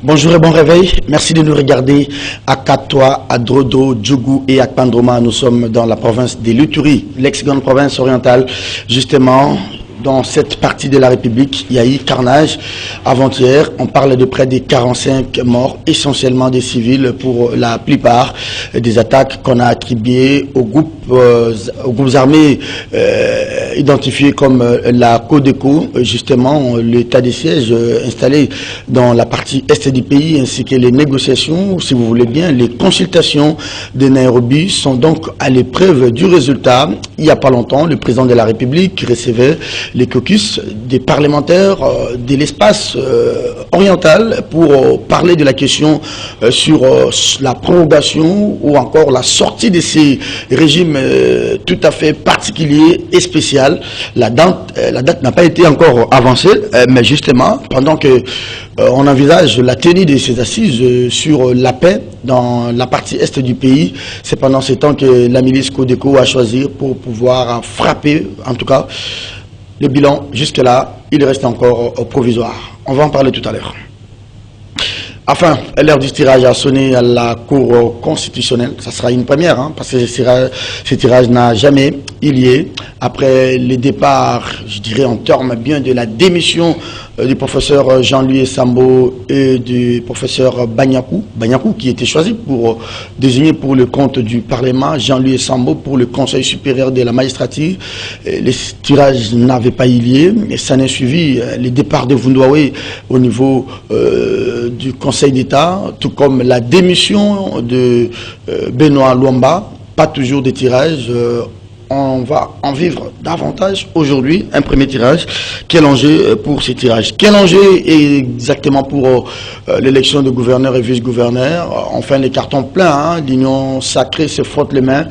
Bonjour et bon réveil. Merci de nous regarder à Katoa, à Drodo, Djougou et à Pandroma. Nous sommes dans la province de l'Uturi, l'ex-grande province orientale. Justement, dans cette partie de la République, il y a eu carnage. Avant-hier, on parle de près de 45 morts, essentiellement des civils pour la plupart, des attaques qu'on a attribuées aux groupes armés identifiés comme la Codeco, justement l'état de siège installé dans la partie est du pays, ainsi que les négociations, si vous voulez bien, les consultations de Nairobi sont donc à l'épreuve du résultat. Il n'y a pas longtemps, le président de la République recevait les caucus des parlementaires de l'espace oriental pour parler de la question sur la prorogation ou encore la sortie de ces régimes tout à fait particuliers et spéciaux. La date n'a pas été encore avancée, mais justement, pendant que on envisage la tenue de ces assises sur la paix dans la partie est du pays, c'est pendant ce temps que la milice Codeco a choisi pour pouvoir frapper, en tout cas, le bilan, jusque-là, il reste encore provisoire. On va en parler tout à l'heure. Enfin, l'heure du tirage a sonné à la Cour constitutionnelle. Ça sera une première, hein, parce que ce tirage n'a jamais eu lieu. Après le départ, je dirais en termes bien de la démission du professeur Jean-Louis Sambo et du professeur Banyakou qui était choisi pour désigner pour le compte du Parlement, Jean-Louis Sambo pour le Conseil supérieur de la magistrature. Le tirage n'avait pas eu lieu, et ça n'a suivi le départ de Vundwawe au niveau du Conseil d'État, tout comme la démission de Benoît Luamba. Pas toujours de tirage. On va en vivre davantage aujourd'hui, un premier tirage. Quel enjeu pour ces tirages? Quel enjeu exactement pour l'élection de gouverneur et vice-gouverneur? Enfin, les cartons pleins, hein. L'Union sacrée se frotte les mains.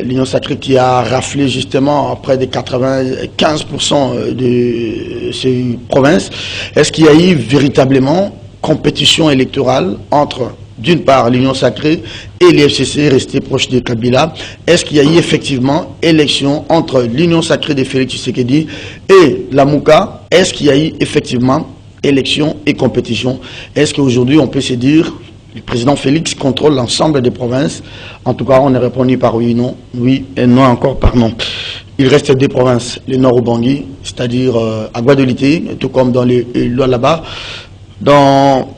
L'Union sacrée qui a raflé justement près de 95% de ces provinces. Est-ce qu'il y a eu véritablement compétition électorale entre, d'une part, l'Union sacrée et l'FCC resté proche de Kabila? Est-ce qu'il y a eu effectivement élection entre l'Union sacrée de Félix Tshisekedi et la Mouka? Est-ce qu'il y a eu effectivement élection et compétition? Est-ce qu'aujourd'hui on peut se dire le président Félix contrôle l'ensemble des provinces? En tout cas, on a répondu par oui, non, oui et non encore par non. Il reste deux provinces, le nord Ubangi, c'est-à-dire à Guadeloupe, tout comme dans les là-bas. Dans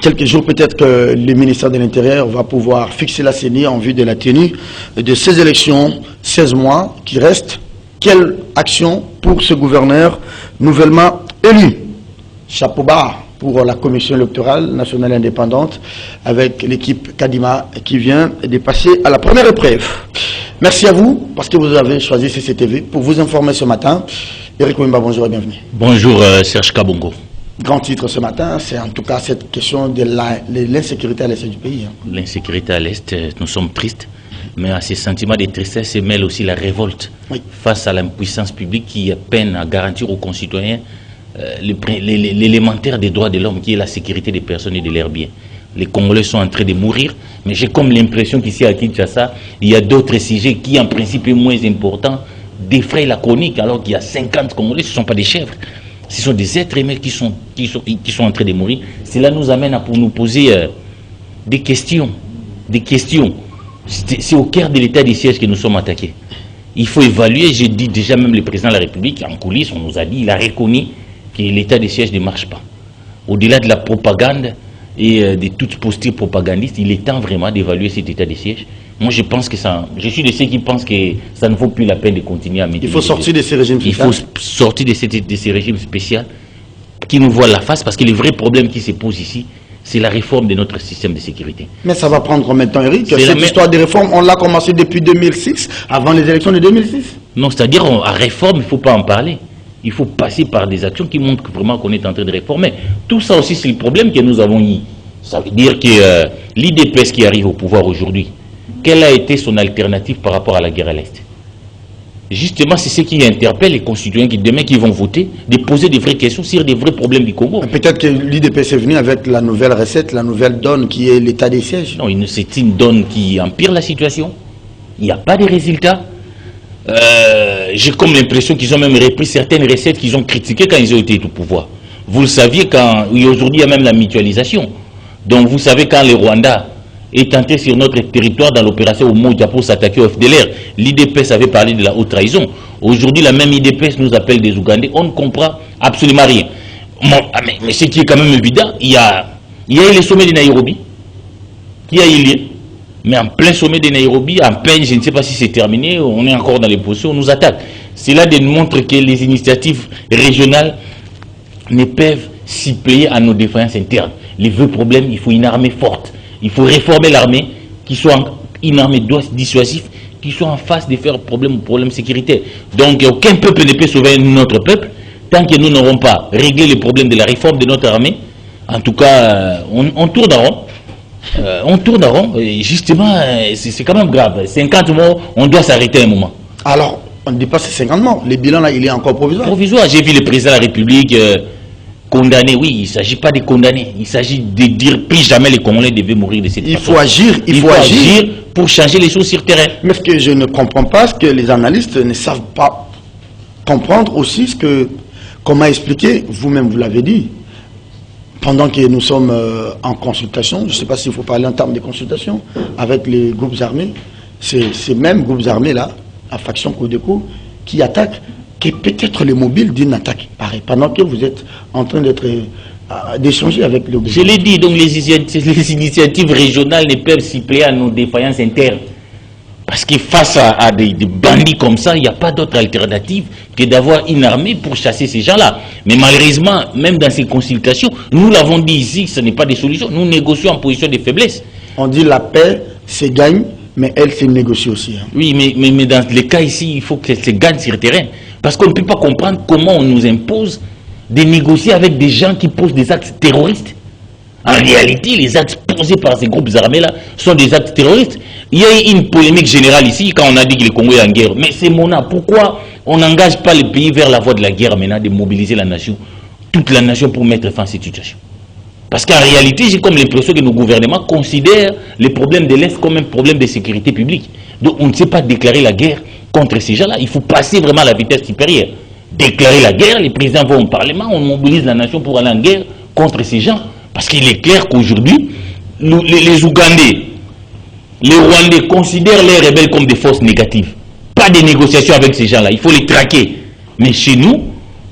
quelques jours, peut-être que le ministère de l'Intérieur va pouvoir fixer la CENI en vue de la tenue de ces élections, 16 mois qui restent. Quelle action pour ce gouverneur nouvellement élu? Chapeau bas pour la Commission électorale nationale indépendante avec l'équipe Kadima qui vient de passer à la première épreuve. Merci à vous parce que vous avez choisi CCTV pour vous informer ce matin. Eric Wimba, bonjour et bienvenue. Bonjour Serge Kabongo. Grand titre ce matin, c'est en tout cas cette question de l'insécurité à l'est du pays. L'insécurité à l'est, nous sommes tristes, mais à ces sentiments de tristesse se mêle aussi la révolte face à l'impuissance publique qui peine à garantir aux concitoyens l'élémentaire des droits de l'homme qui est la sécurité des personnes et de leurs biens. Les Congolais sont en train de mourir, mais j'ai comme l'impression qu'ici à Kinshasa, il y a d'autres sujets qui en principe est moins important défrayent la chronique alors qu'il y a 50 Congolais, ce ne sont pas des chèvres. Ce sont des êtres humains qui sont en train de mourir. Cela nous amène à pour nous poser des questions. C'est au cœur de l'état des sièges que nous sommes attaqués. Il faut évaluer, j'ai dit déjà même le président de la République, en coulisses, on nous a dit, il a reconnu que l'état des sièges ne marche pas. Au-delà de la propagande et de toute posture propagandiste, il est temps vraiment d'évaluer cet état des sièges. Moi, je pense que ça. Je suis de ceux qui pensent que ça ne vaut plus la peine de continuer à mettre. Il faut sortir de ces régimes spéciaux. Il faut sortir de ces régimes spéciaux qui nous voient la face, parce que le vrai problème qui se pose ici, c'est la réforme de notre système de sécurité. Mais ça va prendre combien de temps, Eric? Cette histoire de réforme, on l'a commencé depuis 2006, avant les élections de 2006. Non, c'est-à-dire, à réforme, il ne faut pas en parler. Il faut passer par des actions qui montrent vraiment qu'on est en train de réformer. Tout ça aussi, c'est le problème que nous avons eu. Ça veut dire que l'IDPS qui arrive au pouvoir aujourd'hui, quelle a été son alternative par rapport à la guerre à l'Est? Justement, c'est ce qui interpelle les concitoyens qui demain qui vont voter, de poser des vraies questions sur des vrais problèmes du Congo. Peut-être que l'IDPS est venu avec la nouvelle recette, la nouvelle donne qui est l'état des sièges. Non, c'est une donne qui empire la situation. Il n'y a pas de résultats. J'ai comme l'impression qu'ils ont même repris certaines recettes qu'ils ont critiquées quand ils ont été au pouvoir. Vous le saviez quand, aujourd'hui il y a même la mutualisation. Donc vous savez quand le Rwanda est entré sur notre territoire dans l'opération Umoja pour s'attaquer au FDLR, l'IDPS avait parlé de la haute trahison. Aujourd'hui la même IDPS nous appelle des Ougandais, on ne comprend absolument rien. Bon, mais ce qui est quand même évident, il y a eu le sommet de Nairobi, qui a eu lieu, mais en plein sommet de Nairobi, en peine, je ne sais pas si c'est terminé, on est encore dans les positions, on nous attaque. Cela démontre que les initiatives régionales ne peuvent s'y plier à nos défaillances internes. Les vrais problèmes, il faut une armée forte. Il faut réformer l'armée, qui soit une armée dissuasive, qui soit en face de faire problème sécuritaire. Donc aucun peuple ne peut sauver notre peuple tant que nous n'aurons pas réglé les problèmes de la réforme de notre armée. En tout cas, on tourne en rond. On tourne en rond. Et justement, c'est quand même grave. 50 morts, on doit s'arrêter un moment. Alors, on ne dit pas c'est 50 morts. Les bilans là, il est encore provisoire. Provisoire. J'ai vu le président de la République condamner. Oui, il ne s'agit pas de condamner. Il s'agit de dire plus jamais les Congolais devaient mourir de cette façon. Il faut agir. Il faut agir pour changer les choses sur terrain. Mais ce que je ne comprends pas, c'est que les analystes ne savent pas comprendre aussi comment expliquer, vous-même vous l'avez dit, pendant que nous sommes en consultation, je ne sais pas s'il faut parler en termes de consultation, avec les groupes armés, ces mêmes groupes armés là, la faction Codeco, qui attaquent, qui est peut-être le mobile d'une attaque pareille, pendant que vous êtes en train d'échanger avec le gouvernement. Je l'ai dit, donc les initiatives régionales ne peuvent s'y plier à nos défaillances internes. Parce que face à des bandits comme ça, il n'y a pas d'autre alternative que d'avoir une armée pour chasser ces gens-là. Mais malheureusement, même dans ces consultations, nous l'avons dit ici, ce n'est pas des solutions. Nous négocions en position de faiblesse. On dit la paix se gagne, mais elle se négocie aussi. Hein. Oui, mais dans les cas ici, il faut qu'elle se gagne sur le terrain. Parce qu'on ne peut pas comprendre comment on nous impose de négocier avec des gens qui posent des actes terroristes. En réalité, les actes posés par ces groupes armés-là sont des actes terroristes. Il y a eu une polémique générale ici quand on a dit que le Congo est en guerre. Mais c'est Mona. Pourquoi on n'engage pas le pays vers la voie de la guerre maintenant, de mobiliser la nation, toute la nation pour mettre fin à cette situation? Parce qu'en réalité, j'ai comme l'impression que nos gouvernements considèrent les problèmes de l'Est comme un problème de sécurité publique. Donc on ne sait pas déclarer la guerre contre ces gens-là. Il faut passer vraiment à la vitesse supérieure. Déclarer la guerre, les présidents vont au Parlement, on mobilise la nation pour aller en guerre contre ces gens. Parce qu'il est clair qu'aujourd'hui, les Ougandais, les Rwandais considèrent les rebelles comme des forces négatives. Pas de négociation avec ces gens-là, il faut les traquer. Mais chez nous,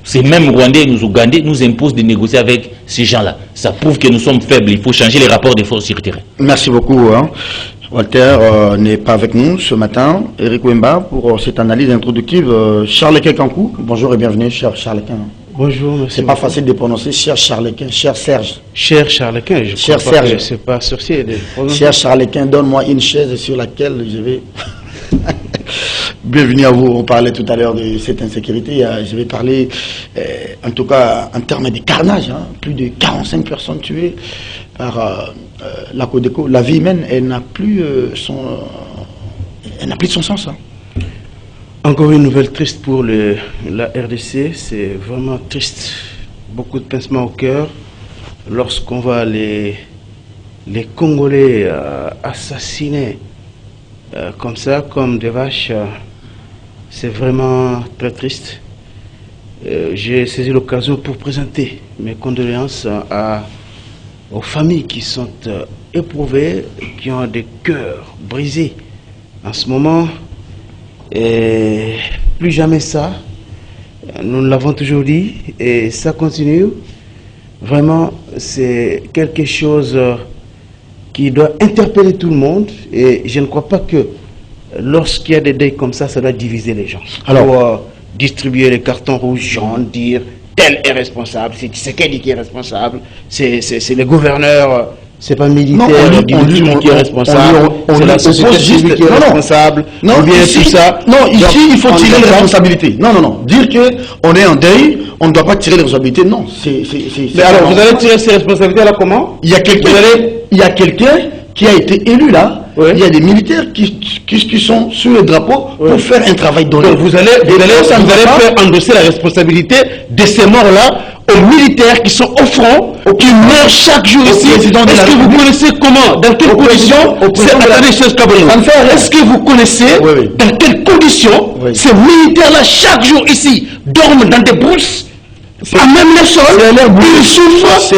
ces mêmes Rwandais et nos Ougandais nous imposent de négocier avec ces gens-là. Ça prouve que nous sommes faibles, il faut changer les rapports des forces sur le terrain. Merci beaucoup. Hein. Walter n'est pas avec nous ce matin. Eric Wemba pour cette analyse introductive. Charles Kekankou, bonjour et bienvenue, cher Charles Kekankou. Bonjour, monsieur. C'est pas facile de prononcer, cher Charlequin, cher Serge. Cher Charlequin, je cher crois Serge. Pas que c'est pas sorcier de prononcer. Cher Charlequin, donne-moi une chaise sur laquelle je vais... Bienvenue à vous, on parlait tout à l'heure de cette insécurité. Je vais parler, en tout cas, en termes de carnage. Hein, plus de 45 personnes tuées par la Codeco. La vie humaine, elle n'a plus elle n'a plus de son sens. Hein. Encore une nouvelle triste pour la RDC, c'est vraiment triste. Beaucoup de pincements au cœur lorsqu'on voit les Congolais assassinés comme ça, comme des vaches. C'est vraiment très triste. J'ai saisi l'occasion pour présenter mes condoléances aux familles qui sont éprouvées, qui ont des cœurs brisés en ce moment. Et plus jamais ça, nous l'avons toujours dit, et ça continue. Vraiment, c'est quelque chose qui doit interpeller tout le monde, et je ne crois pas que lorsqu'il y a des deuils comme ça doit diviser les gens. Alors, pour distribuer les cartons rouges jaunes, dire tel est responsable, c'est Tshisekedi qui est responsable, c'est le gouverneur. C'est pas militaire, on qui est responsable, c'est la société civile qui est responsable, non, ou bien ici, tout ça. Non, ici, il faut tirer les responsabilités. Non. Dire qu'on est en deuil, on ne doit pas tirer les responsabilités, non. Mais alors, vous allez tirer ces responsabilités là comment? Il y a quelqu'un qui a été élu là. Oui. Il y a des militaires qui sont sur le drapeau pour faire un travail donné. Donc vous allez faire endosser la responsabilité de ces morts-là aux militaires qui sont au front, qui meurent chaque jour ici. Est-ce que vous connaissez comment, dans quelles conditions, est-ce que vous connaissez dans quelles conditions ces militaires-là chaque jour ici dorment dans des brousses, à même les sols, ils souffrent. C'est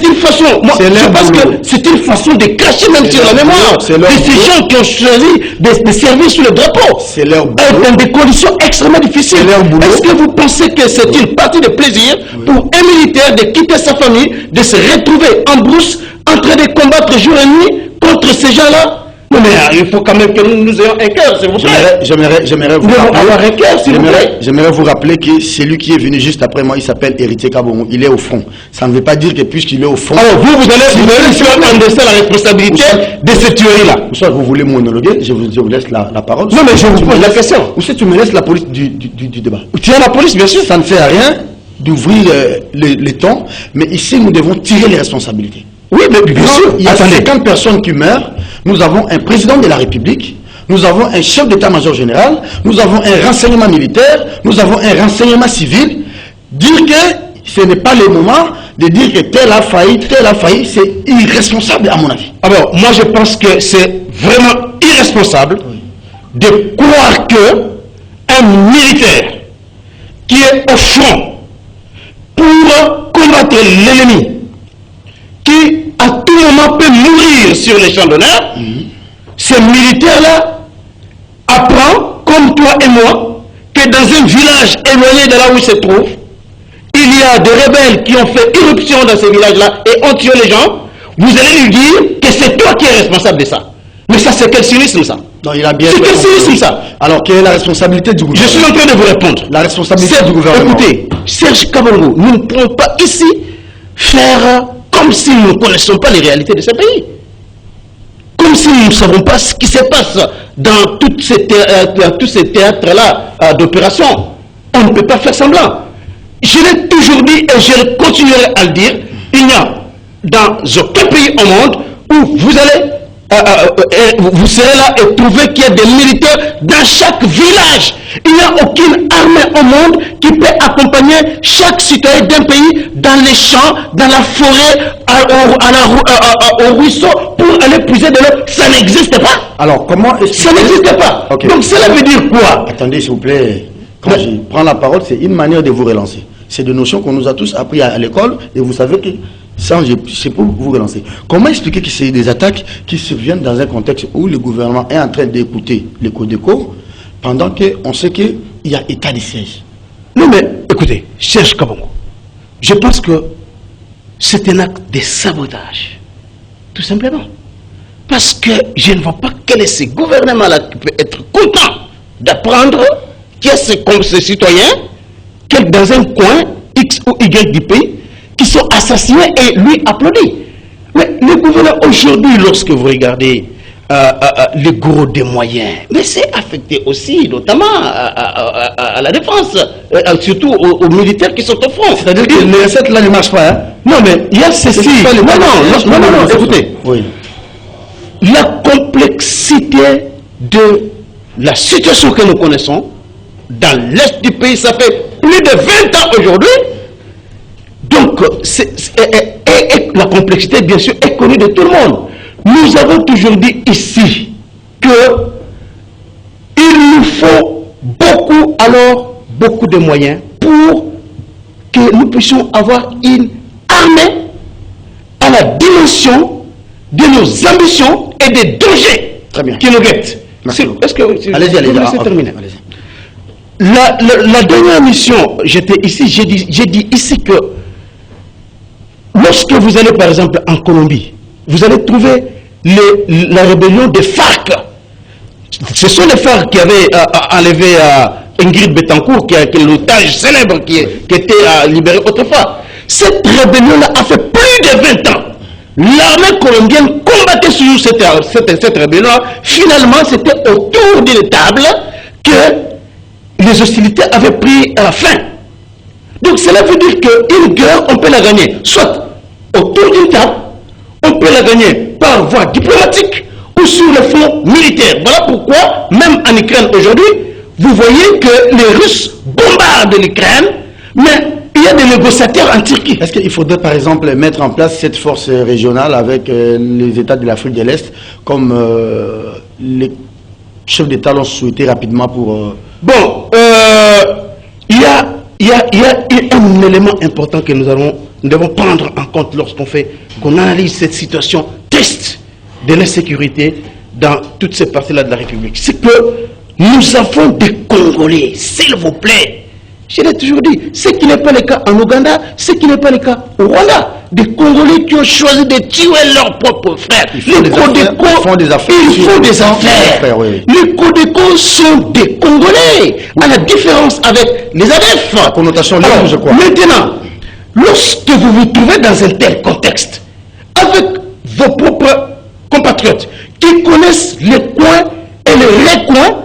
une façon, moi, je pense que c'est une façon de cacher même sur la mémoire de ces gens qui ont choisi de servir sous le drapeau. C'est leur boulot. Dans des conditions extrêmement difficiles. Est-ce que vous pensez que c'est une partie de plaisir pour un militaire de quitter sa famille, de se retrouver en brousse, en train de combattre jour et nuit contre ces gens-là? Non, mais il faut quand même que nous ayons un cœur, s'il vous plaît. J'aimerais vous rappeler que celui qui est venu juste après moi, il s'appelle Héritier Kabongo. Il est au front. Ça ne veut pas dire que puisqu'il est au front... Alors vous allez endosser la responsabilité de cette tuerie-là. Vous voulez monologuer, je vous laisse la parole. Non, mais je vous pose la question. Ou si tu me laisses la police du débat. Tu as la police, bien sûr. Ça ne fait rien d'ouvrir les tons, mais ici, nous devons tirer les responsabilités. Oui, mais bien sûr. Il y a 50 personnes qui meurent. Nous avons un président de la République, nous avons un chef d'état-major général, nous avons un renseignement militaire, nous avons un renseignement civil. Dire que ce n'est pas le moment de dire que tel a failli, c'est irresponsable à mon avis. Alors, moi je pense que c'est vraiment irresponsable de croire que un militaire qui est au front pour combattre l'ennemi, qui à tout moment peut mourir sur les champs d'honneur, ce militaire-là apprend, comme toi et moi, que dans un village éloigné de là où il se trouve, il y a des rebelles qui ont fait irruption dans ce village-là et ont tué les gens. Vous allez lui dire que c'est toi qui es responsable de ça. Mais ça, c'est quel cynisme, ça? Non, il a bien. C'est quel cynisme, ça? Alors, quelle est la responsabilité du gouvernement? Je suis en train de vous répondre. La responsabilité du gouvernement. Écoutez, Serge Kabongo, nous ne pouvons pas ici faire comme si nous ne connaissons pas les réalités de ce pays. Comme si nous ne savons pas ce qui se passe dans tous ces théâtres-là d'opération. On ne peut pas faire semblant. Je l'ai toujours dit et je continuerai à le dire, il n'y a dans aucun pays au monde où vous allez, vous serez là et trouver qu'il y a des militaires dans chaque village. Il n'y a aucune armée au monde qui peut accompagner chaque citoyen d'un pays dans les champs, dans la forêt, au ruisseau pour aller puiser de l'eau. Ça n'existe pas. Alors, comment ça n'existe pas. Okay. Donc cela veut dire quoi? Attendez, s'il vous plaît. Quand je prends la parole, c'est une manière de vous relancer. C'est des notions qu'on nous a tous appris à l'école et vous savez que c'est pour vous relancer. Comment expliquer que c'est des attaques qui surviennent dans un contexte où le gouvernement est en train d'écouter les Codeco pendant qu'on sait qu'il y a état de siège? Non mais, écoutez, Serge Kabongo, je pense que c'est un acte de sabotage. Tout simplement. Parce que je ne vois pas quel est ce gouvernement-là qui peut être content d'apprendre qu'il y a ces citoyens qui, dans un coin X ou Y du pays, qui sont assassinés et lui applaudit. Mais le gouvernement aujourd'hui, lorsque vous regardez le gros des moyens, mais c'est affecté aussi, notamment à la défense, surtout aux militaires qui sont au front. C'est-à-dire que les recettes là ne marchent pas, hein? Non, mais il y a ceci. Non, écoutez. Oui. La complexité de la situation que nous connaissons dans l'Est du pays, ça fait plus de 20 ans aujourd'hui. Donc, la complexité, bien sûr, est connue de tout le monde. Nous avons toujours dit ici que il nous faut beaucoup de moyens pour que nous puissions avoir une armée à la dimension de nos ambitions et des dangers qui nous guettent. Est-ce que allez-y, terminer? La dernière mission, j'étais ici, j'ai dit ici que lorsque vous allez par exemple en Colombie, vous allez trouver la rébellion des FARC. Ce sont les FARC qui avaient enlevé Ingrid Betancourt, qui est l'otage célèbre qui était libéré autrefois. Cette rébellion-là a fait plus de 20 ans. L'armée colombienne combattait sur cette rébellion. Finalement, c'était autour d'une table que les hostilités avaient pris fin. Donc cela veut dire qu'une guerre, on peut la gagner soit autour d'une table, on peut la gagner par voie diplomatique ou sur le front militaire. Voilà pourquoi, même en Ukraine aujourd'hui, vous voyez que les Russes bombardent l'Ukraine, mais il y a des négociateurs en Turquie. Est-ce qu'il faudrait par exemple mettre en place cette force régionale avec les États de l'Afrique de l'Est, comme les chefs d'État l'ont souhaité rapidement pour... Bon, il il y a un élément important que nous devons prendre en compte qu'on analyse cette situation triste de l'insécurité dans toutes ces parties-là de la République. C'est que nous avons des Congolais, s'il vous plaît. Je l'ai toujours dit, ce qui n'est pas le cas en Ouganda, ce qui n'est pas le cas au Rwanda. Des Congolais qui ont choisi de tuer leurs propres frères. Ils font des affaires. Oui. Les Codeco sont des Congolais, à la différence avec les ADF. La connotation libre, je crois. Maintenant, lorsque vous vous trouvez dans un tel contexte, avec vos propres compatriotes qui connaissent les coins et les recoins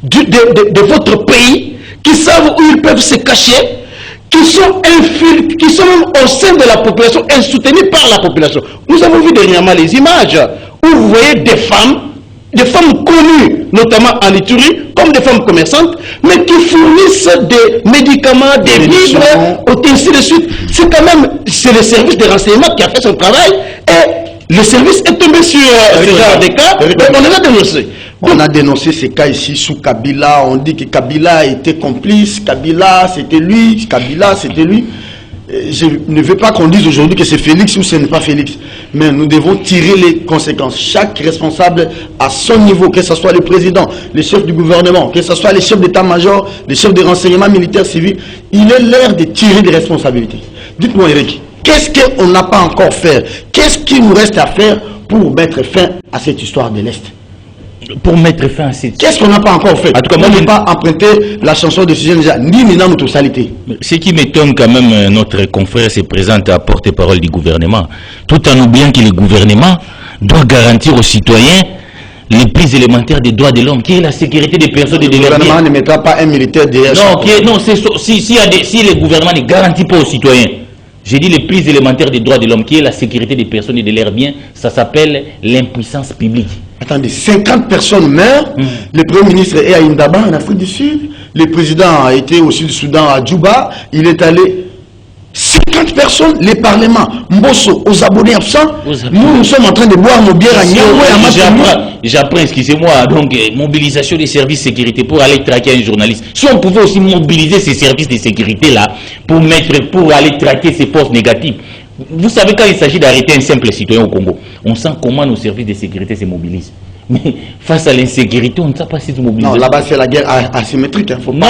de votre pays, qui savent où ils peuvent se cacher, qui sont même au sein de la population et soutenus par la population. Nous avons vu dernièrement les images où vous voyez des femmes connues, notamment en Ituri, comme des femmes commerçantes, mais qui fournissent des médicaments, des vivres, ainsi de suite. C'est le service de renseignement qui a fait son travail et le service est tombé sur ce genre de cas, on les a dénoncés. On a dénoncé ces cas ici sous Kabila. On dit que Kabila était complice. Kabila, c'était lui. Kabila, c'était lui. Je ne veux pas qu'on dise aujourd'hui que c'est Félix ou ce n'est pas Félix. Mais nous devons tirer les conséquences. Chaque responsable à son niveau, que ce soit le président, les chefs du gouvernement, que ce soit les chefs d'état-major, les chefs de renseignement militaire civil, il est l'heure de tirer des responsabilités. Dites-moi, Eric, qu'est-ce qu'on n'a pas encore fait? Qu'est-ce qu'il nous reste à faire pour mettre fin à cette histoire de l'Est? Pour mettre fin à cette... Qu'est-ce qu'on n'a pas encore fait? En tout cas, moi, je n'ai pas emprunté la chanson de Suzanne déjà, ni Nina Moutoussalité. Ce qui m'étonne quand même, notre confrère se présente à porte-parole du gouvernement, tout en oubliant que le gouvernement doit garantir aux citoyens les plus élémentaires des droits de l'homme, qui est la sécurité des personnes et des biens. Le gouvernement ne mettra pas un militaire derrière. Non, si le gouvernement ne garantit pas aux citoyens, j'ai dit les plus élémentaires des droits de l'homme, qui est la sécurité des personnes et de leurs biens, ça s'appelle l'impuissance publique. Attendez, 50 personnes meurent. Le Premier ministre est à Indaba, en Afrique du Sud. Le président a été au Sud-Soudan, à Djouba. Il est allé... 50 personnes, les parlements, Mbosso, aux abonnés absents. Nous sommes en train de boire nos bières à Niamey. J'apprends, excusez-moi, donc mobilisation des services de sécurité pour aller traquer un journaliste. Si on pouvait aussi mobiliser ces services de sécurité-là pour aller traquer ces forces négatives. Vous savez, quand il s'agit d'arrêter un simple citoyen au Congo, on sent comment nos services de sécurité se mobilisent. Mais face à l'insécurité, on ne sait pas si se mobiliser. Non, là-bas, c'est la guerre asymétrique. Hein. Mais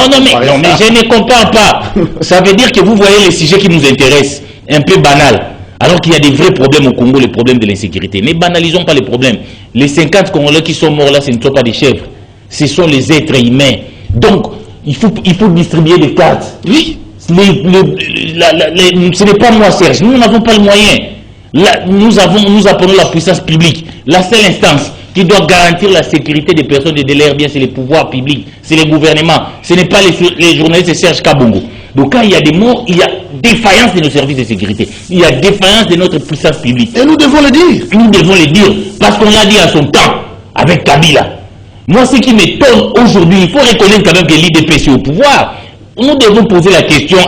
je ne comprends pas. Ça veut dire que vous voyez les sujets qui nous intéressent, un peu banal. Alors qu'il y a des vrais problèmes au Congo, les problèmes de l'insécurité. Ne banalisons pas les problèmes. Les 50 Congolais qui sont morts là, ce ne sont pas des chèvres. Ce sont les êtres humains. Donc, il faut distribuer des cartes. Oui. Ce n'est pas moi, Serge. Nous n'avons pas le moyen. Là, nous appelons la puissance publique. La seule instance qui doit garantir la sécurité des personnes et de leurs biens, c'est les pouvoirs publics, c'est les gouvernements. Ce n'est pas les journalistes de Serge Kabongo. Donc quand il y a des morts, il y a défaillance de nos services de sécurité. Il y a défaillance de notre puissance publique. Et nous devons le dire. Nous devons le dire. Parce qu'on l'a dit à son temps, avec Kabila. Moi, ce qui m'étonne aujourd'hui, il faut reconnaître quand même que l'IDPS est au pouvoir. Nous devons poser la question,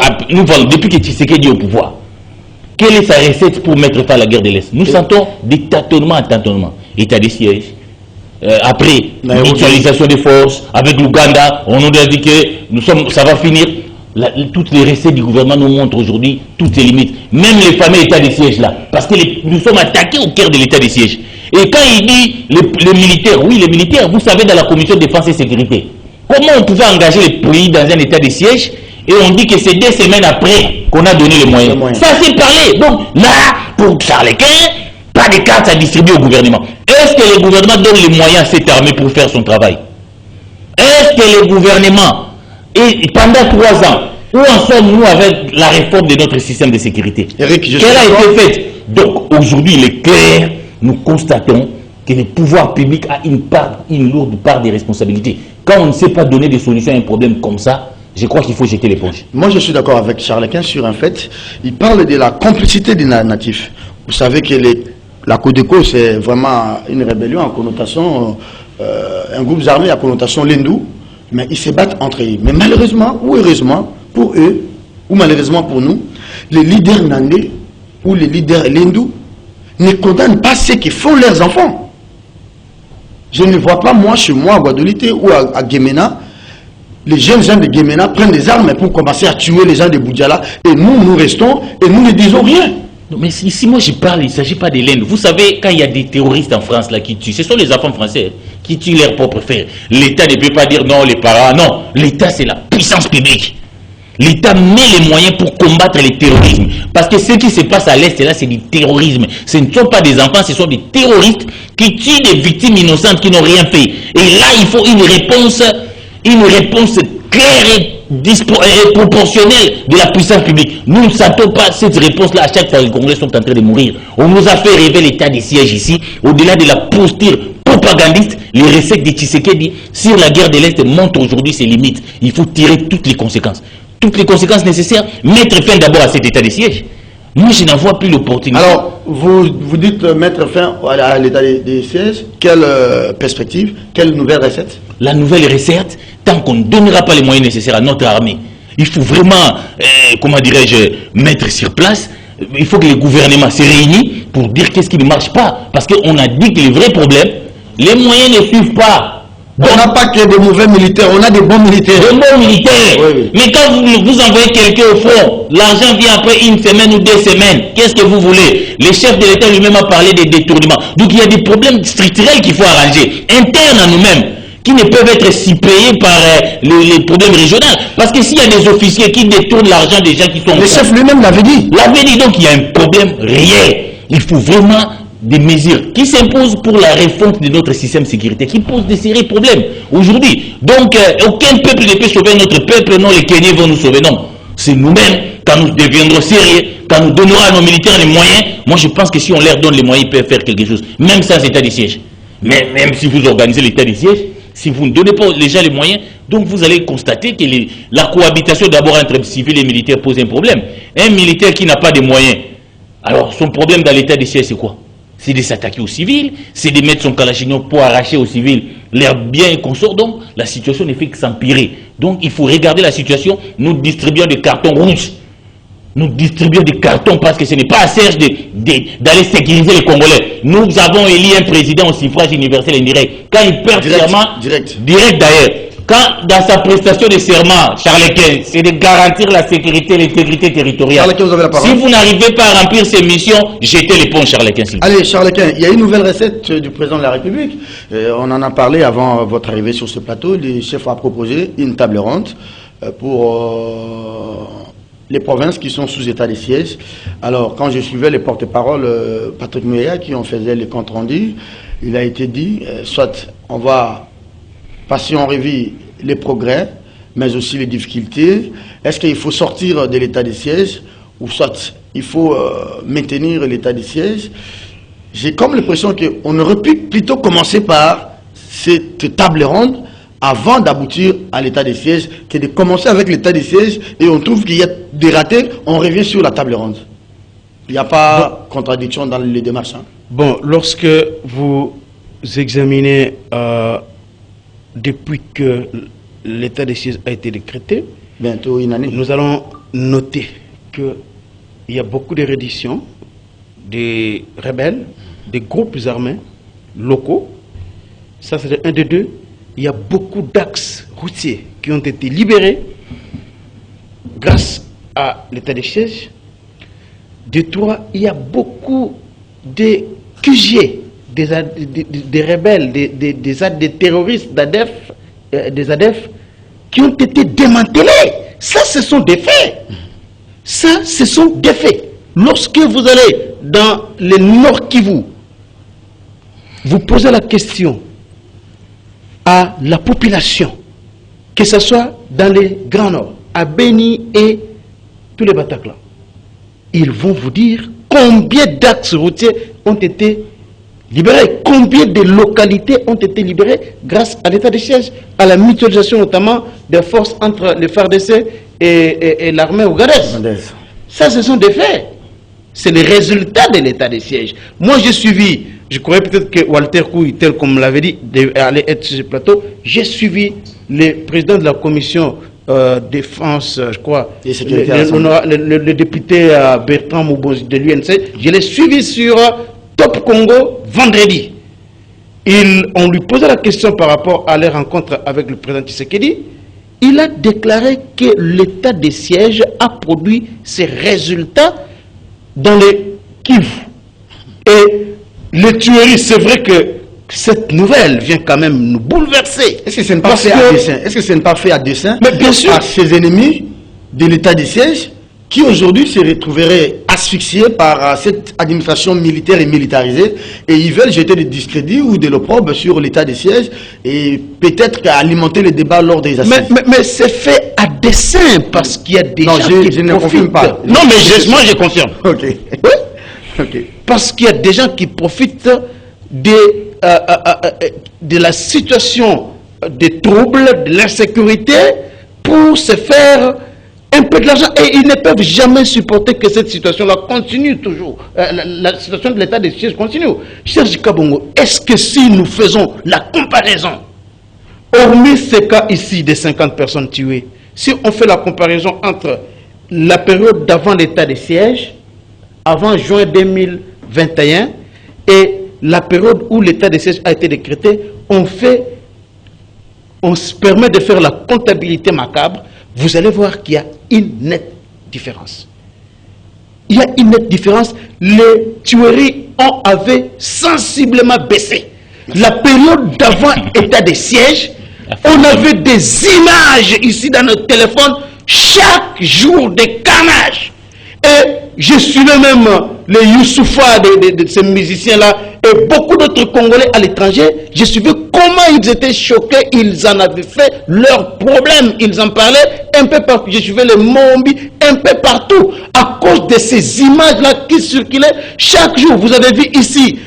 depuis que Tshisekedi est au pouvoir, quelle est sa recette pour mettre fin à la guerre de l'Est? Nous sentons des tâtonnements à tâtonnements. État des sièges. Après, mutualisation des forces, avec l'Ouganda, on nous a dit que ça va finir. Toutes les recettes du gouvernement nous montrent aujourd'hui toutes les limites. Même les fameux états de siège là. Parce que nous sommes attaqués au cœur de l'état de siège. Et quand il dit les militaires, oui, les militaires, vous savez, dans la commission de défense et sécurité, comment on pouvait engager les pays dans un état de siège et on dit que c'est 2 semaines après qu'on a donné les moyens. Ça s'est parlé. Donc là, pour Charles Quint, pas de cartes à distribuer au gouvernement. Est-ce que le gouvernement donne les moyens à cette armée pour faire son travail? Est-ce que le gouvernement, et pendant 3 ans, où en sommes-nous avec la réforme de notre système de sécurité? Eric, quelle a été faite? Donc aujourd'hui, il est clair, nous constatons que le pouvoir public a une lourde part des responsabilités. Quand on ne sait pas donner des solutions à un problème comme ça, je crois qu'il faut jeter l'éponge. Moi, je suis d'accord avec Charles Quint sur un fait. Il parle de la complicité des natifs. Vous savez que la Codeco, c'est vraiment une rébellion en connotation, un groupe armé à connotation lindou, mais ils se battent entre eux. Mais malheureusement, ou heureusement, pour eux, ou malheureusement pour nous, les leaders nandais ou les leaders lindou ne condamnent pas ce que font leurs enfants. Je ne vois pas, moi, chez moi, à Guadeloupe ou à Guémena, les jeunes gens de Guémena prennent des armes pour commencer à tuer les gens de Boudjala, et nous restons et nous ne disons rien. Non, mais si moi je parle, il ne s'agit pas de l'Inde. Vous savez, quand il y a des terroristes en France là qui tuent, ce sont les enfants français qui tuent leurs propres frères. L'État ne peut pas dire non, les parents, non. L'État, c'est la puissance publique. L'État met les moyens pour combattre le terrorisme. Parce que ce qui se passe à l'Est, là, c'est du terrorisme. Ce ne sont pas des enfants, ce sont des terroristes qui tuent des victimes innocentes qui n'ont rien fait. Et là, il faut une réponse claire et proportionnelle de la puissance publique. Nous ne sentons pas cette réponse-là à chaque fois que les Congolais sont en train de mourir. On nous a fait rêver l'état des sièges ici, au-delà de la posture propagandiste, les recettes de Tshisekedi sur la guerre de l'Est montrent aujourd'hui ses limites. Il faut tirer toutes les conséquences. Toutes les conséquences nécessaires, mettre fin d'abord à cet état des sièges. Moi, je n'en vois plus l'opportunité. Alors, vous dites mettre fin à l'état des sièges. Quelle perspective, quelle nouvelle recette? La nouvelle recette, tant qu'on ne donnera pas les moyens nécessaires à notre armée, il faut vraiment, comment dirais-je, mettre sur place. Il faut que le gouvernement se réunisse pour dire qu'est-ce qui ne marche pas. Parce qu'on a dit que les vrais problèmes, les moyens ne suivent pas. On n'a pas que des mauvais militaires, on a des bons militaires. Des bons militaires. Oui. Mais quand vous envoyez quelqu'un au front, l'argent vient après une semaine ou 2 semaines. Qu'est-ce que vous voulez? Le chef de l'État lui-même a parlé des détournements. Donc il y a des problèmes structurels qu'il faut arranger, internes à nous-mêmes, qui ne peuvent être suppléés par les problèmes régionaux. Parce que s'il y a des officiers qui détournent l'argent des gens qui sont... Le chef lui-même l'avait dit. L'avait dit, donc il y a un problème réel. Il faut vraiment des mesures qui s'imposent pour la réforme de notre système de sécurité, qui posent des sérieux problèmes aujourd'hui. Donc, aucun peuple ne peut sauver notre peuple, non, les Kenyans vont nous sauver, non. C'est nous-mêmes, quand nous deviendrons sérieux, quand nous donnerons à nos militaires les moyens. Moi, je pense que si on leur donne les moyens, ils peuvent faire quelque chose, même sans état de siège. Mais même si vous organisez l'état de siège, si vous ne donnez pas les gens les moyens, donc vous allez constater que la cohabitation d'abord entre civils et militaires pose un problème. Un militaire qui n'a pas de moyens, alors son problème dans l'état de siège, c'est quoi? C'est de s'attaquer aux civils, c'est de mettre son kalachnikov pour arracher aux civils leurs biens et consorts. Donc la situation ne fait que s'empirer. Donc il faut regarder la situation. Nous distribuons des cartons rouges. Nous distribuons des cartons parce que ce n'est pas à Serge d'aller sécuriser les Congolais. Nous avons élu un président au suffrage universel indirect. Quand il perd serment, direct d'ailleurs. Quand dans sa prestation de serment, Charles Quint, c'est de garantir la sécurité et l'intégrité territoriale. Charles, vous avez la parole. Si vous n'arrivez pas à remplir ces missions, jetez les ponts, Charles Quint. Allez, Charles Quint, il y a une nouvelle recette du président de la République. On en a parlé avant votre arrivée sur ce plateau. Le chef a proposé une table ronde pour les provinces qui sont sous état de siège. Alors, quand je suivais les porte-paroles, Patrick Mouya, qui en faisait les comptes rendus, il a été dit, soit on va passer en revue les progrès, mais aussi les difficultés. Est-ce qu'il faut sortir de l'état de siège ou soit il faut maintenir l'état de siège? J'ai comme l'impression qu'on aurait pu plutôt commencer par cette table ronde avant d'aboutir à l'état de siège que de commencer avec l'état de siège et on trouve qu'il y a des ratés, on revient sur la table ronde. Il n'y a pas contradiction dans les démarches. Hein? Bon, lorsque vous examinez depuis que l'état de siège a été décrété, bientôt une année, nous allons noter qu'il y a beaucoup de redditions des rebelles, des groupes armés locaux. Ça, c'est un des deux. Il y a beaucoup d'axes routiers qui ont été libérés grâce à l'état de siège. De trois, il y a beaucoup de QG, des rebelles, des terroristes d'ADEF, des ADEF, qui ont été démantelés. Ça, ce sont des faits. Ça, ce sont des faits. Lorsque vous allez dans le Nord Kivu, vous posez la question à la population, que ce soit dans les Grands Nord, à Beni et tous les Bataclan, ils vont vous dire combien d'axes routiers ont été libérés, combien de localités ont été libérées grâce à l'état de siège, à la mutualisation notamment des forces entre les FARDC et l'armée ougandais. Ça, ce sont des faits. C'est le résultat de l'état de siège. Moi, j'ai suivi, je croyais peut-être que Walter Kouy, tel comme l'avait dit, allait être sur ce plateau. J'ai suivi le président de la commission défense, je crois, le député Bertrand Moubonzi de l'UNC. Je l'ai suivi sur Top Congo vendredi. On lui posait la question par rapport à les rencontres avec le président Tshisekedi. il a déclaré que l'état de siège a produit ses résultats dans les Kivu. Et les tueries, c'est vrai que cette nouvelle vient quand même nous bouleverser. Est-ce que ce n'est pas fait à dessein? Est-ce que ce n'est pas fait à dessein? Mais bien sûr. Par ses ennemis de l'état de siège qui aujourd'hui se retrouveraient asphyxiés par cette administration militaire et militarisée, et ils veulent jeter des discrédits ou de l'opprobre sur l'état de siège et peut-être alimenter le débat lors des assises. Mais c'est fait à dessein parce qu'il y a des gens qui je ne confirme pas. Non, mais moi je confirme. Ok. Oui. Ok. Parce qu'il y a des gens qui profitent de la situation des troubles, de l'insécurité pour se faire un peu de l'argent, et ils ne peuvent jamais supporter que cette situation-là continue toujours. La situation de l'état des sièges continue. Serge Kabongo, est-ce que si nous faisons la comparaison, hormis ces cas ici des 50 personnes tuées, si on fait la comparaison entre la période d'avant l'état des sièges, avant juin 2021, et la période où l'état des sièges a été décrété, on se permet de faire la comptabilité macabre, vous allez voir qu'il y a une nette différence. Il y a une nette différence. Les tueries avaient sensiblement baissé. La période d'avant état de siège, on avait des images ici dans notre téléphone, chaque jour des carnages. Et je suivais même les Youssoufa de ces musiciens-là et beaucoup d'autres Congolais à l'étranger. Je suivais comment ils étaient choqués, ils en avaient fait leur problème. Ils en parlaient un peu partout. Je suivais les Mombi un peu partout à cause de ces images-là qui circulaient chaque jour. Vous avez vu ici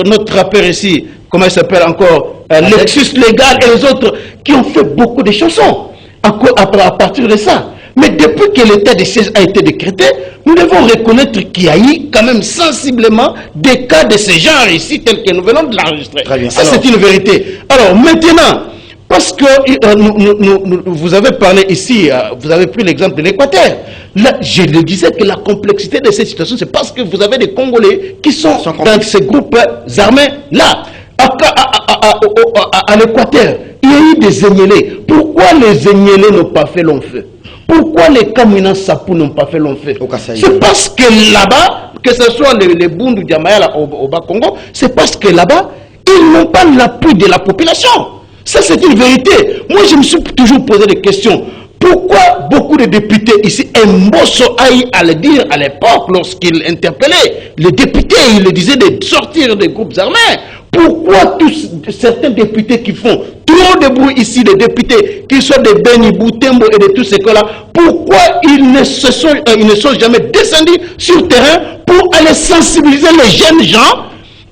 notre rappeur ici, comment il s'appelle encore, Lexus Légal et les autres qui ont fait beaucoup de chansons à partir de ça. Mais depuis que l'état de siège a été décrété, nous devons reconnaître qu'il y a eu quand même sensiblement des cas de ce genre ici, tels que nous venons de l'enregistrer. Ça, c'est une vérité. Alors maintenant, parce que vous avez parlé ici, vous avez pris l'exemple de l'Équateur. Là, je le disais que la complexité de cette situation, c'est parce que vous avez des Congolais qui sont dans ces groupes armés-là. À l'Équateur, il y a eu des Enyélés. Pourquoi les Enyélés n'ont pas fait long feu? Pourquoi les Kamina Sapou n'ont pas fait long feu? C'est parce que là-bas, que ce soit les Bundu Diamaya au Bas-Congo, c'est parce que là-bas, ils n'ont pas l'appui de la population. Ça, c'est une vérité. Moi, je me suis toujours posé des questions. Pourquoi beaucoup de députés ici, Mbosso Aïe à le dire à l'époque, lorsqu'il interpellait les députés, il le disait de sortir des groupes armés? Pourquoi certains députés qui font trop de bruit ici, des députés, qu'ils soient de Beni, Boutembo et de tous ces cas-là, pourquoi ils ne sont jamais descendus sur le terrain pour aller sensibiliser les jeunes gens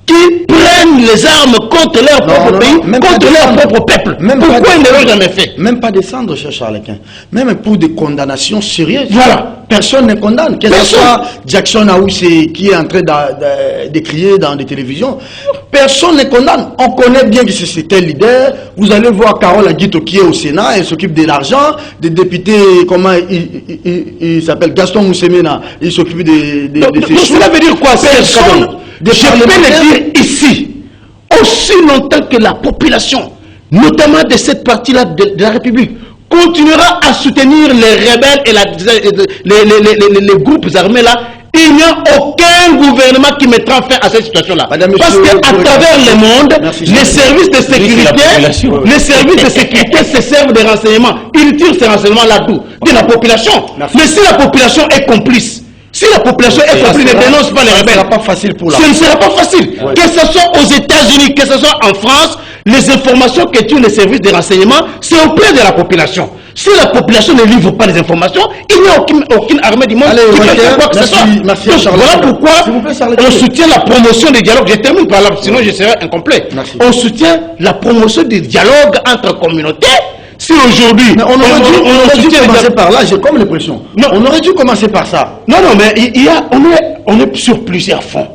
qui prennent les armes contre leur propre pays, contre leur propre peuple? Pourquoi ils ne l'ont jamais fait? Même pas descendre, cher Charlequin. Même pour des condamnations sérieuses. Voilà. Personne ne condamne. Que ce soit Jackson Aoussé qui est en train de crier dans des télévisions. Personne ne condamne. On connaît bien que c'est un leader. Vous allez voir Carole Aguito qui est au Sénat, elle s'occupe de l'argent. Des députés, comment il s'appelle, Gaston Moussemena, il s'occupe de cela veut dire quoi? Personne. Je peux le dire ici, aussi longtemps que la population, notamment de cette partie-là de la République, continuera à soutenir les rebelles et les groupes armés là, il n'y a aucun gouvernement qui mettra fin à cette situation-là. Parce qu'à travers le monde, les services de sécurité se servent des renseignements. Ils tirent ces renseignements-là d'où? De la population. Mais si la population est complice, si la population est complice, ne dénonce pas les rebelles, ce ne sera pas facile pour la. Ce ne sera pas facile. Ouais. Que ce soit aux États-Unis, que ce soit en France, les informations que tuent les services de renseignement, c'est auprès de la population. Si la population ne livre pas les informations, il n'y a aucune armée du monde qui peut faire quoi que ce soit. Merci, donc, voilà pourquoi on soutient la promotion des dialogues. Je termine par là, sinon je serai incomplet. Merci. On soutient la promotion des dialogues entre communautés. Si aujourd'hui, on aurait dû commencer par là, j'ai comme l'impression. On aurait dû commencer par ça. Non, mais on est sur plusieurs fronts.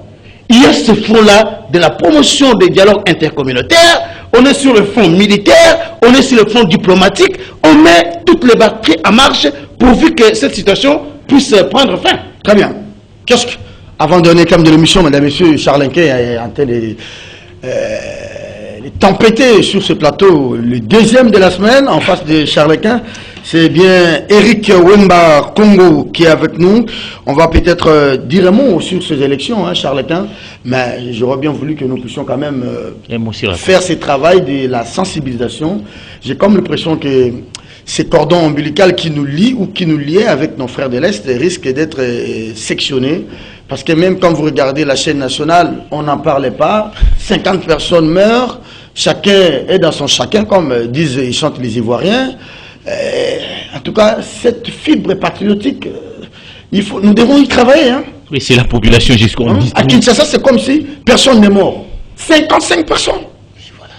Il y a ce front-là de la promotion des dialogues intercommunautaires, on est sur le front militaire, on est sur le front diplomatique, on met toutes les batteries en marche pourvu que cette situation puisse prendre fin. Très bien. Kiosque, avant de donner le terme de l'émission, mesdames et messieurs, Charles Inquet est en train de tempêté sur ce plateau. Le deuxième de la semaine, en face de Charles-Quint, c'est bien Eric Wemba Congo qui est avec nous. On va peut-être dire un mot sur ces élections, hein, Charles-Quint, mais j'aurais bien voulu que nous puissions quand même faire ce travail de la sensibilisation. J'ai comme l'impression que ces cordons ombilicaux qui nous lient ou qui nous liaient avec nos frères de l'Est risquent d'être sectionnés. Parce que même quand vous regardez la chaîne nationale, on n'en parlait pas. 50 personnes meurent, chacun est dans son chacun, comme disent et chantent les Ivoiriens. En tout cas, cette fibre patriotique, nous devons y travailler. Hein. Oui, c'est la population jusqu'au dit. À Kinshasa, c'est comme si personne n'est mort. 55 personnes. Voilà.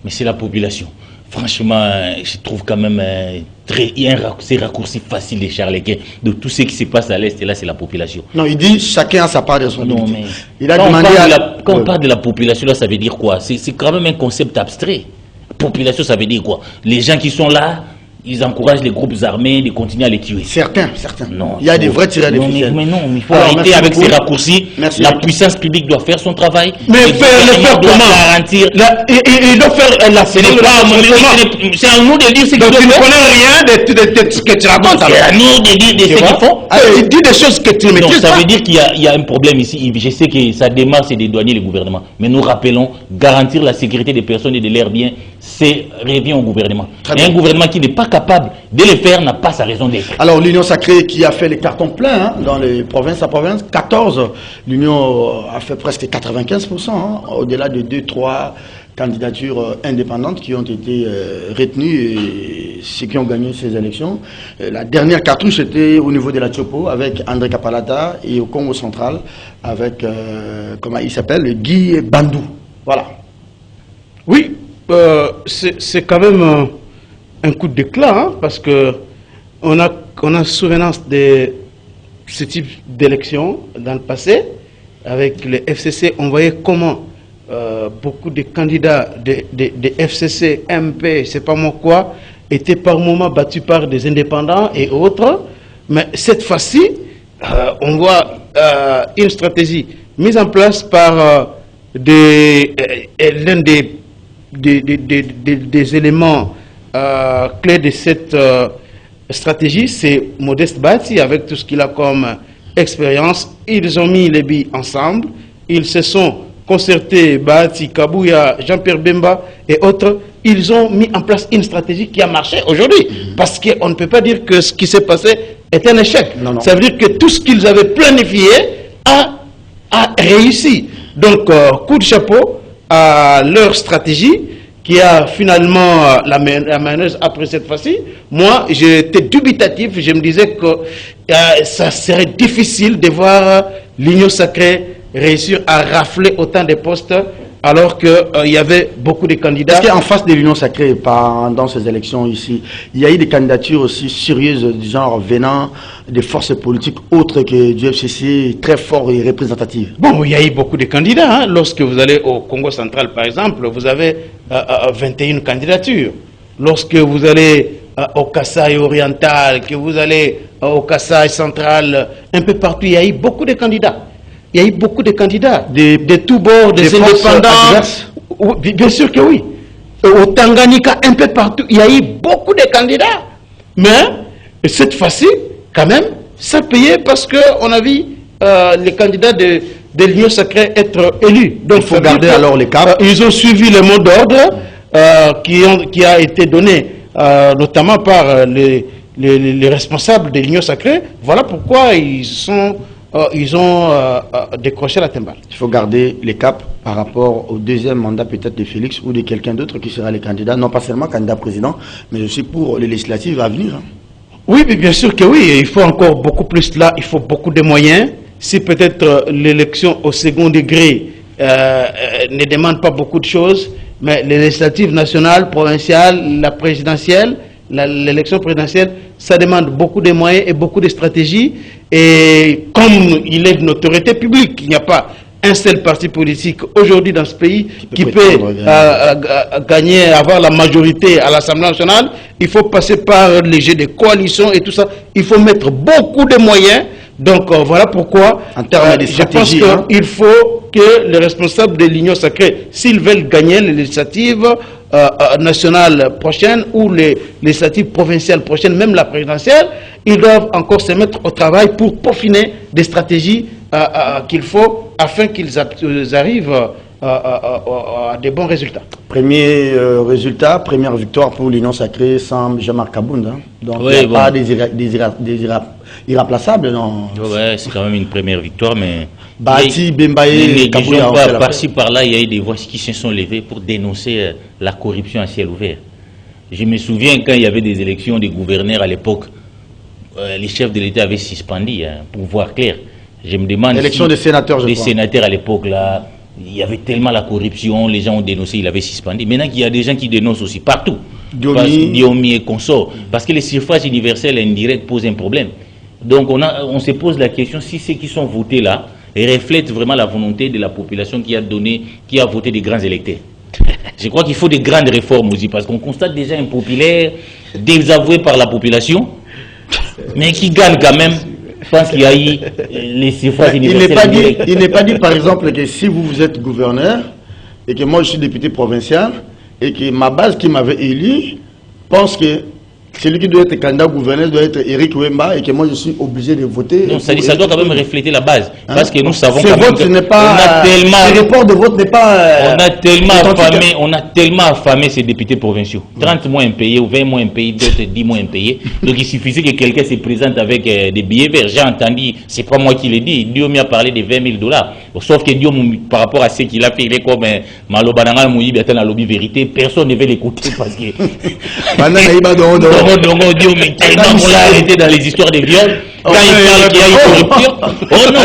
Mais c'est la population. Franchement, je trouve quand même ces raccourcis faciles de Charles-Quint de tout ce qui se passe à l'Est, et là, c'est la population. Non, il dit chacun a sa part de responsabilité. Non, mais il a demandé quand on parle de la population, là, ça veut dire quoi? C'est quand même un concept abstrait. Population, ça veut dire quoi? Les gens qui sont là, ils encouragent les groupes armés de continuer à les tuer. Certains. Non, il y a des vrais tireurs de ficelle. Mais non, il faut arrêter avec ces raccourcis. Merci. La puissance publique doit faire son travail. Mais faire comment garantir il doit faire la c'est à nous de dire ce qu'ils donc doivent tu ne faire. connais rien de ce que tu racontes. C'est à nous de dire ce qu'ils font. Tu dis des choses que tu ne Donc maîtrises ça pas. veut dire qu'il y a un problème ici. Je sais que ça démarre, c'est d'édouaner le gouvernement. Mais nous rappelons, garantir la sécurité des personnes et de leurs biens, c'est revient au gouvernement. Et un gouvernement qui n'est pas capable de le faire n'a pas sa raison d'être. Alors l'Union sacrée qui a fait les cartons pleins hein, dans les provinces à province, 14, l'Union a fait presque 95%, hein, au-delà de 2-3 candidatures indépendantes qui ont été retenues et ceux qui ont gagné ces élections. La dernière cartouche était au niveau de la Tchopo avec André Kapalata et au Congo central avec, comment il s'appelle, Guy Bandou. Voilà. Oui, c'est quand même un coup d'éclat, hein, parce que on a souvenance de ce type d'élection dans le passé. Avec les FCC, on voyait comment beaucoup de candidats de FCC, MP, c'est pas moi quoi, étaient par moments battus par des indépendants et autres. Mais cette fois-ci, on voit une stratégie mise en place par l'un des éléments clés de cette stratégie, c'est Modeste Bati, avec tout ce qu'il a comme expérience. Ils ont mis les billes ensemble, ils se sont concertés, Bati, Kabouya, Jean-Pierre Bemba et autres. Ils ont mis en place une stratégie qui a marché aujourd'hui, parce qu'on ne peut pas dire que ce qui s'est passé est un échec. Non. Ça veut dire que tout ce qu'ils avaient planifié a réussi. Donc, coup de chapeau à leur stratégie, qui a finalement la mayonnaise après cette fois-ci. Moi, j'étais dubitatif, je me disais que ça serait difficile de voir l'Union sacrée réussir à rafler autant de postes alors qu'il y avait beaucoup de candidats. Est-ce qu'en face de l'Union sacrée, pendant ces élections ici, il y a eu des candidatures aussi sérieuses, du genre venant des forces politiques autres que du FCC, très fortes et représentatives? Bon, il y a eu beaucoup de candidats. Hein. Lorsque vous allez au Congo central, par exemple, vous avez 21 candidatures. Lorsque vous allez au Kasaï oriental, que vous allez au Kasaï central, un peu partout, il y a eu beaucoup de candidats. Il y a eu beaucoup de candidats, de tous bords, des indépendants. Oui, bien sûr que oui. Au Tanganyika, un peu partout, il y a eu beaucoup de candidats. Mais cette fois-ci, quand même, ça payait parce qu'on a vu les candidats de l'Union sacrée être élus. Donc, il faut garder alors les caps. Ils ont suivi le mot d'ordre qui a été donné notamment par les responsables de l'Union sacrée. Voilà pourquoi ils ont décroché la timbale. Il faut garder les caps par rapport au deuxième mandat peut-être de Félix ou de quelqu'un d'autre qui sera le candidat, non pas seulement candidat président, mais aussi pour les législatives à venir. Hein. Oui, mais bien sûr que oui, il faut encore beaucoup plus là, il faut beaucoup de moyens. Si peut-être l'élection au second degré ne demande pas beaucoup de choses, mais les législatives nationales, provinciales, la présidentielle, l'élection présidentielle, ça demande beaucoup de moyens et beaucoup de stratégies. Et comme il est une autorité publique, il n'y a pas un seul parti politique aujourd'hui dans ce pays qui peut gagner, avoir la majorité à l'Assemblée nationale. Il faut passer par les jeux de coalition et tout ça. Il faut mettre beaucoup de moyens. Donc voilà pourquoi en termes de stratégie, je pense qu'il faut que les responsables de l'Union sacrée, s'ils veulent gagner les législatives nationales prochaines ou les législatives provinciales prochaines, même la présidentielle, ils doivent encore se mettre au travail pour peaufiner des stratégies qu'il faut afin qu'ils arrivent à des bons résultats. Premier résultat, première victoire pour l'Union sacrée sans Jean-Marc Abound. Hein. Donc Ouais, il n'y a bon. pas des irremplaçables. Non. Ouais, c'est quand même une première victoire, mais... Bati, Bembaye, les Kabouya gens ont fait la par-ci par-là, il y a eu des voix qui se sont levées pour dénoncer la corruption à ciel ouvert. Je me souviens quand il y avait des élections des gouverneurs à l'époque, les chefs de l'État avaient suspendu, hein, pour voir clair. Je me demande Élection si des sénateurs, je des crois. sénateurs à l'époque, là, il y avait tellement la corruption, les gens ont dénoncé, il avait suspendu. Maintenant qu'il y a des gens qui dénoncent aussi partout, Diomi et consorts, parce que les suffrages universels et indirects posent un problème. Donc on se pose la question si ceux qui sont votés là reflètent vraiment la volonté de la population qui a voté des grands électeurs. Je crois qu'il faut des grandes réformes aussi, parce qu'on constate déjà impopulaire, désavoué par la population, mais qui gagne quand même. Je pense qu'il y a eu les suffrages universels. Il n'est pas dit, par exemple, que si vous êtes gouverneur et que moi je suis député provincial et que ma base qui m'avait élu pense que celui qui doit être candidat gouverneur doit être Eric Wemba et que moi je suis obligé de voter. Non, ça doit quand même refléter la base. Hein? Parce que nous savons ce quand même vote n'est pas. Ce report de vote n'est pas. On a tellement affamé ces députés provinciaux. 30 mois impayés ou 20 mois impayés, d'autres 10 mois impayés. Donc il suffisait que quelqu'un se présente avec des billets verts. J'ai entendu, c'est pas moi qui l'ai dit, Diomi a parlé de $20 000. Sauf que Diomi, par rapport à ce qu'il a fait, il est comme Malobananga Mouyibi, atteint la lobby vérité. Personne ne veut l'écouter parce que. Diomi, tellement on l'a arrêté dans les histoires de viol. Quand il parle qu'il y a eu corruption. Oh non,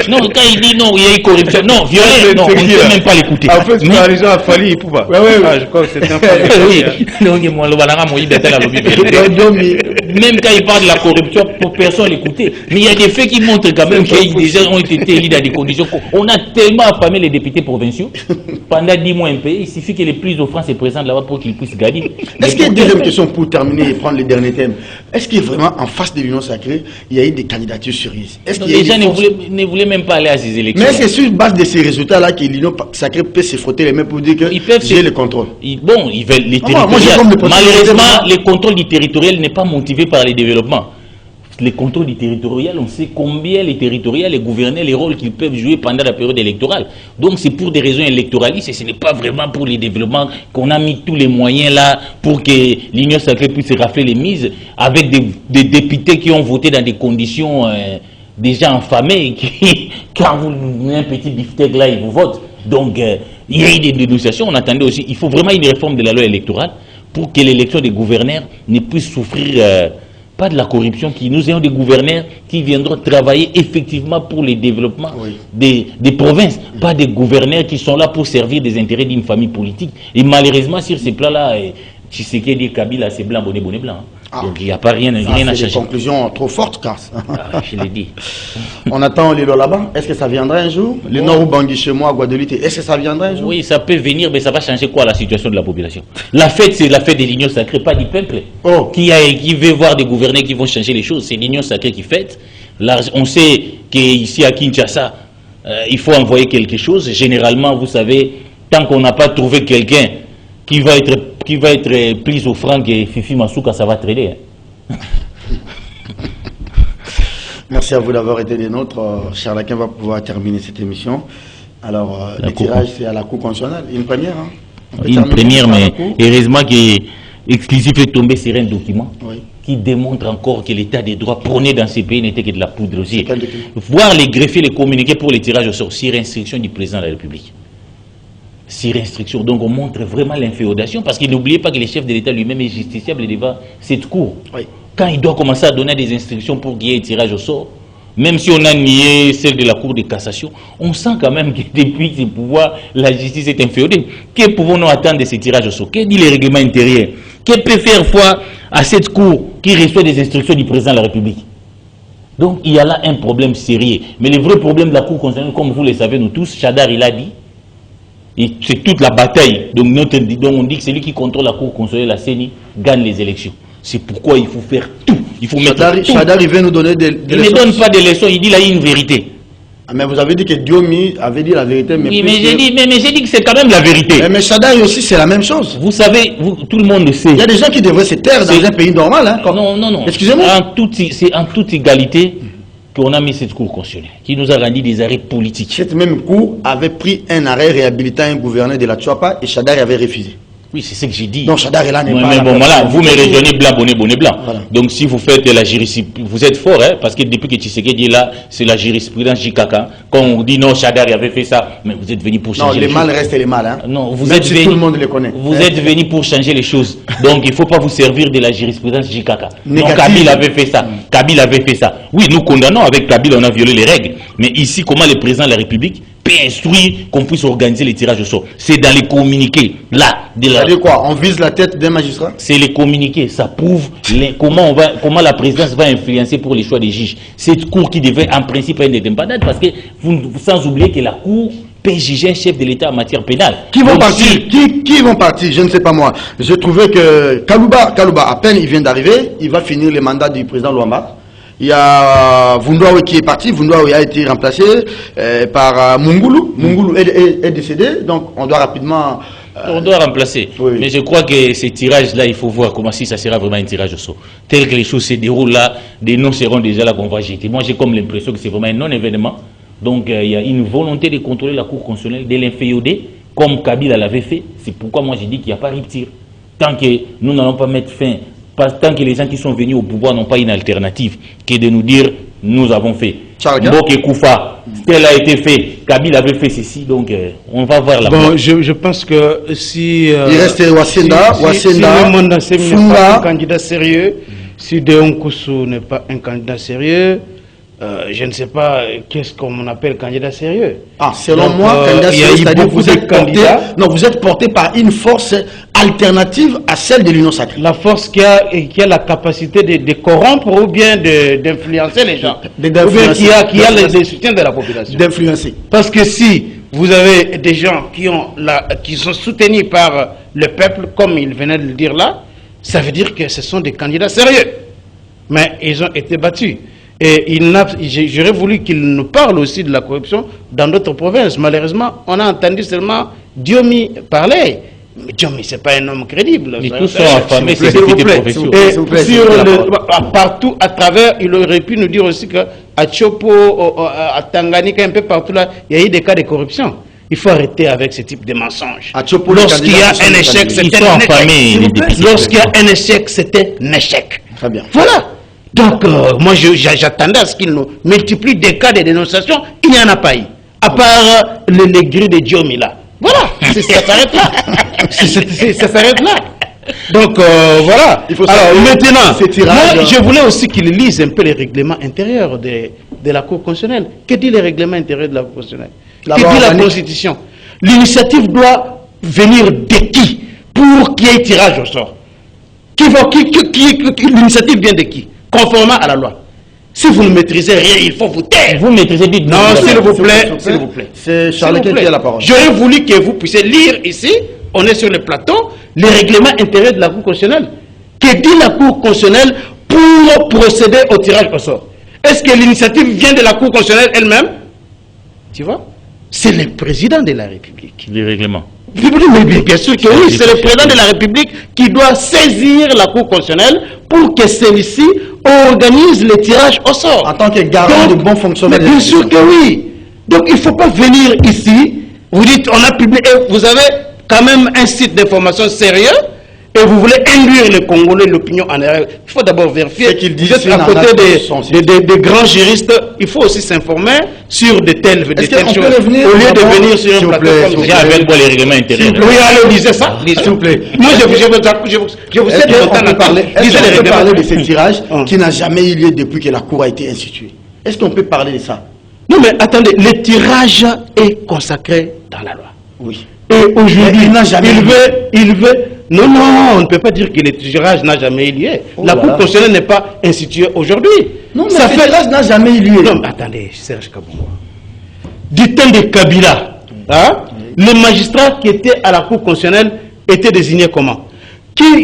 non, quand il dit non, il y a eu corruption. Non, violé, non, on ne peut même pas l'écouter. En fait, c'est raison à Fali, Pouba. Je crois que c'est un oui, donc moi, le Banana Moïse était la lobby. Même quand il parle de la corruption, pour personne l'écouter. Mais il y a des faits qui montrent quand même qu'ils déjà ont été élus dans des conditions. On a tellement affamé les députés provinciaux pendant 10 mois impayés. Il suffit que les plus offrants se présentent là-bas pour qu'ils puissent gagner. Est-ce qu'il y a une deuxième question pour terminer et prendre les derniers thèmes? Est-ce qu'il y a vraiment en face de l'Union sacrée, il y a eu des candidatures sérieuses? Les gens ne voulaient même pas aller à ces élections. Mais c'est sur base de ces résultats-là que l'Union sacrée peut se frotter les mains pour dire que j'ai le contrôle. Bon, ils veulent les territoriales. Malheureusement, le contrôle du territorial n'est pas motivé par les développements. Les contrôles du territorial, on sait combien les territoriales, les gouverneurs, les rôles qu'ils peuvent jouer pendant la période électorale. Donc c'est pour des raisons électoralistes et ce n'est pas vraiment pour les développements qu'on a mis tous les moyens là pour que l'Union sacrée puisse rafler les mises avec des députés qui ont voté dans des conditions déjà enfamées, qui, quand vous mettez un petit beefsteak là, ils vous votent. Donc il y a eu des dénonciations, on attendait aussi, il faut vraiment une réforme de la loi électorale pour que l'élection des gouverneurs ne puisse souffrir pas de la corruption, nous ayons des gouverneurs qui viendront travailler effectivement pour le développement des provinces, pas des gouverneurs qui sont là pour servir des intérêts d'une famille politique. Et malheureusement, sur ces plans-là, Tshisekedi et Kabila, c'est blanc, bonnet, blanc. Donc il n'y a pas rien à changer. C'est des conclusions trop fortes, Cass. Je l'ai dit. On attend les lois là-bas. Est-ce que ça viendra un jour? Le Nord ou Bangui chez moi, Guadeloupe, est-ce que ça viendra un jour? Oui, ça peut venir, mais ça va changer quoi la situation de la population? La fête, c'est la fête de l'Union sacrée, pas du peuple. Qui veut voir des gouverneurs qui vont changer les choses. C'est l'Union sacrée qui fête. Là, on sait qu'ici à Kinshasa, il faut envoyer quelque chose. Généralement, vous savez, tant qu'on n'a pas trouvé quelqu'un qui va être plus au franc que Fifi Masuka, ça va traîner. Merci à vous d'avoir été des nôtres. Charlaquin va pouvoir terminer cette émission. Alors, le tirage, c'est à la Cour constitutionnelle. Une première, hein? Une première, mais heureusement que l'exclusif est tombé sur un document qui démontre encore que l'état des droits prôné dans ces pays n'était que de la poudre aussi. Voir les greffiers, les communiqués pour les tirages au sort, sur instruction du président de la République. Sur instruction. Donc on montre vraiment l'inféodation, parce qu'il n'oubliez pas que le chef de l'État lui-même est justiciable devant cette cour. Quand il doit commencer à donner des instructions pour qu'il y ait un tirage au sort, même si on a nié celle de la Cour de cassation, on sent quand même que depuis ses pouvoirs, la justice est inféodée. Que pouvons-nous attendre de ces tirages au sort? Que dit le règlement intérieur? Que peut faire foi à cette Cour qui reçoit des instructions du président de la République? Donc il y a là un problème sérieux. Mais le vrai problème de la Cour constitutionnelle, comme vous le savez nous tous, Chadar il a dit, et c'est toute la bataille. Donc on dit que celui qui contrôle la Cour constitutionnelle, la CENI, gagne les élections. C'est pourquoi il faut faire tout. Il faut mettre tout. Chadar, il veut nous donner des leçons. Il ne donne pas des leçons, il dit là, il y a une vérité. Mais vous avez dit que Diomi avait dit la vérité. Mais oui, mais j'ai dit que c'est quand même la vérité. Mais Chadari aussi, c'est la même chose. Vous savez, tout le monde le sait. Il y a des gens qui devraient se taire dans un pays normal. Hein, non. Excusez-moi. C'est en toute égalité qu'on a mis cette cour constitutionnelle, qui nous a rendu des arrêts politiques. Cette même cour avait pris un arrêt réhabilitant un gouverneur de la Tchouapa et Chadari avait refusé. Oui, c'est ce que j'ai dit. Donc Chadari là n'est pas. Mais bon, voilà, vous me rejoignez blanc, bonnet, blanc. Voilà. Donc si vous faites la jurisprudence, vous êtes fort, hein, parce que depuis que Tshisekedi est là, c'est la jurisprudence JKK. Quand on dit non, Chadari avait fait ça, mais vous êtes venu pour changer les choses. Non, les mal restent les mal. Hein. Non, vous même êtes si venu, tout le monde les connaît. Vous êtes venu pour changer les choses. Donc il ne faut pas vous servir de la jurisprudence JKK. Donc Kabila avait fait ça. Kabila avait fait ça. Oui, nous condamnons avec Kabila, on a violé les règles. Mais ici, comment le président de la République peut instruire qu'on puisse organiser les tirages au sort? C'est dans les communiqués, là. C'est-à-dire quoi? On vise la tête d'un magistrat? C'est les communiqués, ça prouve comment la présidence va influencer pour les choix des juges. Cette cour qui devait en principe être indépendante, parce que sans oublier que la cour peut juger un chef de l'État en matière pénale. Qui vont partir? Qui vont partir? Je ne sais pas moi. Je trouvais que Kalouba, à peine il vient d'arriver, il va finir le mandat du président Luamba. Il y a Vundoawe qui est parti. Vundoawe a été remplacé par Mungulu. Mungulu est décédé, donc on doit rapidement... On doit remplacer. Oui. Mais je crois que ces tirages-là, il faut voir comment si ça sera vraiment un tirage au sort. Tel que les choses se déroulent là, des noms seront déjà là qu'on va jeter. Moi, j'ai comme l'impression que c'est vraiment un non-événement. Donc, il y a une volonté de contrôler la Cour constitutionnelle, de l'inféoder, comme Kabila l'avait fait. C'est pourquoi moi, j'ai dit qu'il n'y a pas de rupture. Tant que nous n'allons pas mettre fin, tant que les gens qui sont venus au pouvoir n'ont pas une alternative que de nous dire nous avons fait. Mboké Koufa, tel a été fait, Kabila avait fait ceci, donc on va voir là. Bon, je pense que si il reste Wasenda, si le monde n'est pas un candidat sérieux, si Deon Koussou n'est pas un candidat sérieux, je ne sais pas qu'est-ce qu'on appelle candidat sérieux. Ah, selon moi, candidat sérieux, c'est-à-dire que vous êtes porté par une force alternative à celle de l'Union sacrée. La force qui a la capacité de corrompre ou bien d'influencer les gens. Ou bien qui a le soutien de la population. D'influencer. Parce que si vous avez des gens qui sont soutenus par le peuple, comme il venait de le dire là, ça veut dire que ce sont des candidats sérieux. Mais ils ont été battus. Et j'aurais voulu qu'il nous parle aussi de la corruption dans d'autres provinces. Malheureusement, on a entendu seulement Diomi parler. Mais Diomi, ce n'est pas un homme crédible. Mais tous sont affamés, c'est des professions. Partout à travers, il aurait pu nous dire aussi qu'à Tchopo, à Tanganyika, un peu partout là, il y a eu des cas de corruption. Il faut arrêter avec ce type de mensonges. Lorsqu'il y a un échec, c'était un échec. Lorsqu'il y a un échec, c'était un échec. Très bien. Voilà. Donc, moi, j'attendais à ce qu'il nous multiplie des cas de dénonciation. Il n'y en a pas eu. À part le gris de Diomi là. Voilà. Ça s'arrête là. Ça s'arrête là. Donc, voilà. Alors, maintenant, moi, je voulais aussi qu'il lise un peu les règlements intérieurs de la Cour constitutionnelle. Que dit les règlements intérieurs de la Cour constitutionnelle? Que dit la Constitution? L'initiative doit venir de qui pour qu'il y ait tirage au sort? L'initiative vient de qui? Conformément à la loi. Si vous ne maîtrisez rien, il faut vous taire. Vous maîtrisez vite. Non, s'il vous plaît. S'il vous plaît. C'est Charles qui a la parole. J'aurais voulu que vous puissiez lire ici, on est sur le plateau, les règlements intérieurs de la Cour constitutionnelle. Que dit la Cour constitutionnelle pour procéder au tirage au sort? Est-ce que l'initiative vient de la Cour constitutionnelle elle-même? Tu vois? C'est le président de la République. Les règlements. Mais bien sûr que oui, c'est le président de la République qui doit saisir la Cour constitutionnelle pour que celui-ci organise le tirage au sort. En tant que garant de bon fonctionnement. Bien sûr que oui. Donc il ne faut pas venir ici, vous dites on a publié, vous avez quand même un site d'information sérieux et vous voulez induire les Congolais, l'opinion en erreur. Il faut d'abord vérifier. Vous êtes à côté des grands juristes, il faut aussi s'informer sur de telles choses. Au lieu de venir sur un plateau comme ça. Avec les règlements intérieurs. Oui, allez, lisez ça. S'il vous plaît. Moi, je vous sais de parler de ce tirage qui n'a jamais eu lieu depuis que la Cour a été instituée. Est-ce qu'on peut parler de ça? Non, mais attendez, le tirage est consacré dans la loi. Oui. Et aujourd'hui, il veut. Non, on ne peut pas dire que le tirage n'a jamais eu lieu. La Cour constitutionnelle n'est pas instituée aujourd'hui. Non, mais le tirage n'a jamais eu lieu. Non, mais attendez, Serge Kabongo. Du temps de Kabila, les magistrats qui étaient à la Cour constitutionnelle étaient désignés comment?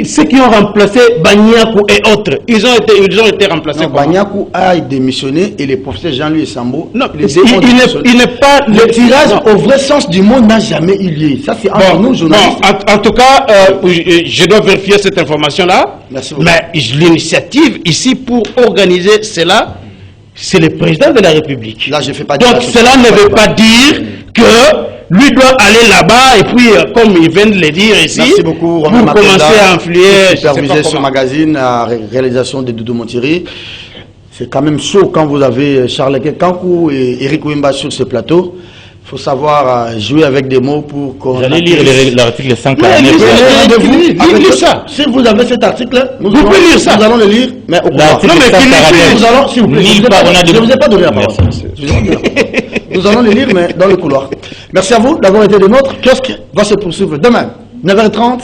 Ceux qui ont remplacé Banyakou et autres, ils ont été remplacés. Banyakou a démissionné et le professeur Jean-Louis Sambo. Non, il n'est pas le tirage au vrai sens du mot n'a jamais eu lieu. Ça c'est entre nous journalistes. Non, en tout cas, je dois vérifier cette information-là. Merci beaucoup. Mais l'initiative ici pour organiser cela, c'est le président de la République. Là, je fais pas. Donc cela ne veut pas dire que lui doit aller là-bas et puis, comme ils viennent de le dire ici, merci beaucoup, pour commencer à influer, superviser ce magazine, la réalisation de Doudou Montiri. C'est quand même chaud quand vous avez Charles Kankou et Eric Wimba sur ce plateau. Il faut savoir jouer avec des mots pour qu'on... J'allais lire l'article 149. Lisez ça. Si vous avez cet article, vous pouvez lire ça. Nous allons le lire, mais au pouvoir. Non, mais nous allons, s'il vous plaît, je ne vous ai pas donné la parole. Nous allons le lire, mais dans le couloir. Merci à vous d'avoir été des nôtres. Kiosque va se poursuivre demain, 9h30.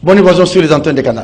Bonne évasion sur les antennes des canaux.